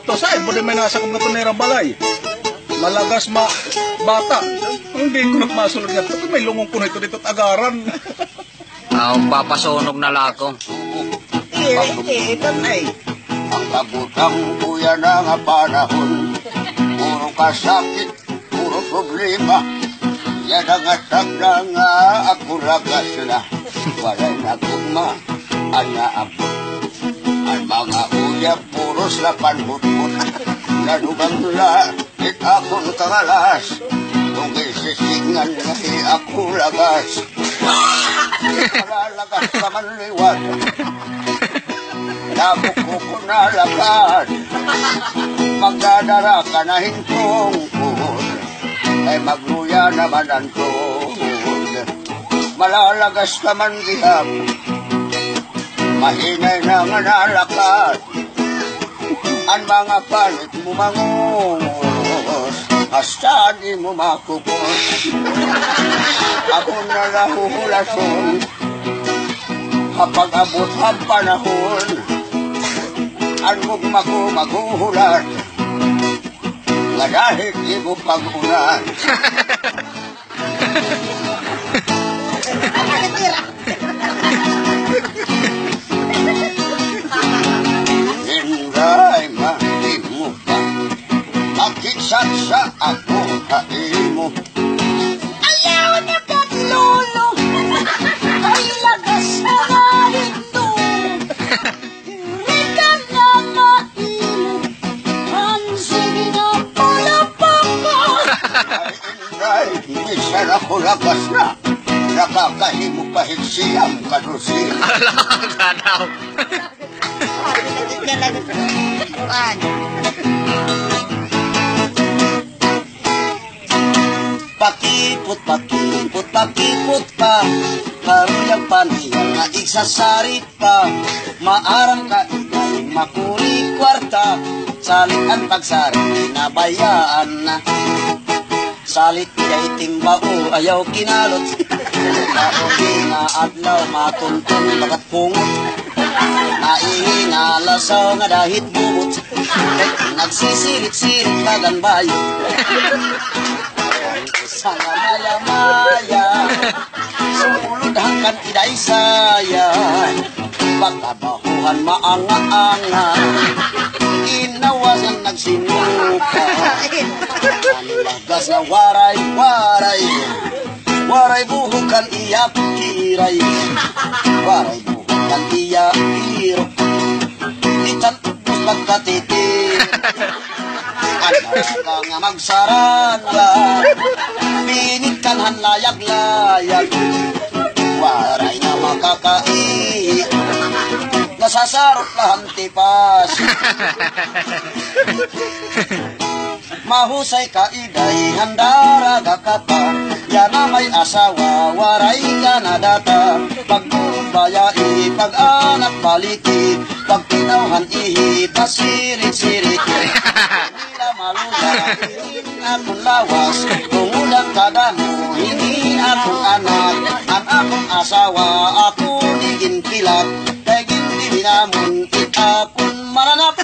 to sa mo di may nasa kong gatunera balay. Malagas bata. Hindi ko nagmasulod nga to. May lungong ko na ito dito at agaran. Papasunog na lako. Ikan ay. Ang kabutang kuya na nga panahon. Puro kasakit, puro problema. Yan ang asagda nga ako ragas na. Walay na kuma, anaabot. Ang mga uya, puros na panbutbut. Nanugang langit akong kangalas. Kung isisingan ngahi ako lagas. Malalagas ka man liwat. Nabuko ko na lakas. Magdadara ka na hintungkod. Ay magluya naman ang tuhod. Malalagas ka man gihap. Mahinay na nga nalakas. Ang mga palit mo mangungos. Hasta di mo makupos. Ako na nahuhulason. Kapag abot ang panahon. Ang mugma ko maghuhulat. Nga dahil di mo pag-unan. Hinday mati mo pa. Makisat sa ako hain mo. Ayaw na paglolo. Ay lagas na ito. Hindi ka na mainit. Ang sige na palapakot. Ay, hindi siya ako lagas na. Nakakahimok pahit siyang kanusin. Alam ka daw. Pakipot, pakipot, pakipot pa. Karuyang paniyang nga iksasarit pa. Maarang ka ikay makuri kwarta. Salit ang pagsarit, nabayaan na. Salit kay timbao, ayaw kinalot. Kaogi nga adlaw, matuntun bagat pungot. Naihinalasaw nga dahit bubot. Nagsisirit-sirit kagan bayo. Isang maya-maya. Sulod hanggang iday saya. Pagkabahuhan maanga-anga. Inawasan nagsinuka. Lagas na waray-waray. Waray buhukan iyak kiray. Waray buhukan iyak hiro. Itan ubos pagkatitir. Anak ka nga magsaranga. Pinikkanhan layag-layag. Waray na makakaihi. Nasasarot lahan tipas. Mahusay ka iday handara kakata. Yan na may asawa, waray ka na data. Pagbayai, pag-anak baliki. Pag pinawhan ihi, pasirit-sirit. Hindi maluya, hindi akong lawas. Tungudang kadamo, hindi akong anak. Ang akong asawa, ako digin pilat. Kaya gindi namun, akong maranap.